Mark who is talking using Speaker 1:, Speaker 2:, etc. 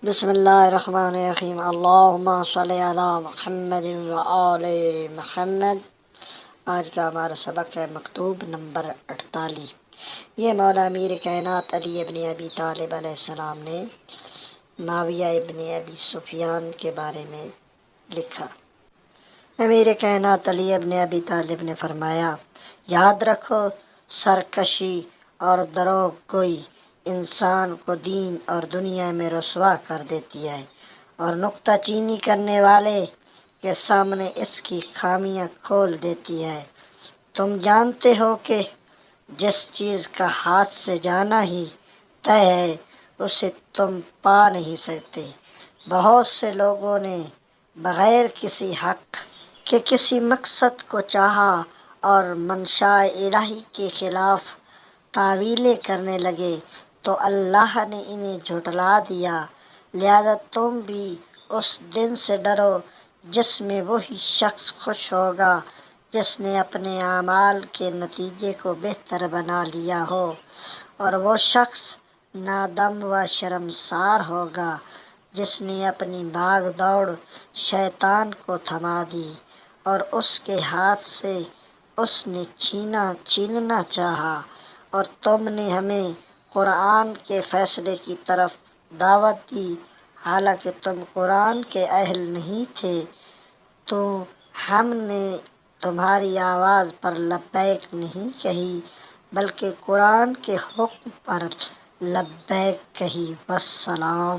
Speaker 1: بسم اللہ الرحمن الرحیم، اللہم صلی علی محمد و آل محمد۔ آج کا ہمارا سبق ہے مکتوب نمبر 48۔ یہ مولا امیر کائنات علی ابن ابی طالب علیہ السلام نے معاویہ ابن ابی سفیان کے بارے میں لکھا۔ امیر کائنات علی ابن ابی طالب نے فرمایا، یاد رکھو سرکشی اور دروغ گوئی انسان کو دین اور دنیا میں رسوا کر دیتی ہے، اور نکتہ چینی کرنے والے کے سامنے اس کی خامیاں کھول دیتی ہے۔ تم جانتے ہو کہ جس چیز کا ہاتھ سے جانا ہی طے ہے اسے تم پا نہیں سکتے۔ بہت سے لوگوں نے بغیر کسی حق کے کسی مقصد کو چاہا اور منشاء الہی کے خلاف تعویلیں کرنے لگے تو اللہ نے انہیں جھٹلا دیا۔ لہذا تم بھی اس دن سے ڈرو جس میں وہی شخص خوش ہوگا جس نے اپنے اعمال کے نتیجے کو بہتر بنا لیا ہو، اور وہ شخص نادم و شرمسار ہوگا جس نے اپنی بھاگ دوڑ شیطان کو تھما دی اور اس کے ہاتھ سے اس نے چھیننا چاہا۔ اور تم نے ہمیں قرآن کے فیصلے کی طرف دعوت دی، حالانکہ تم قرآن کے اہل نہیں تھے، تو ہم نے تمہاری آواز پر لبیک نہیں کہی بلکہ قرآن کے حکم پر لبیک کہی۔ والسلام۔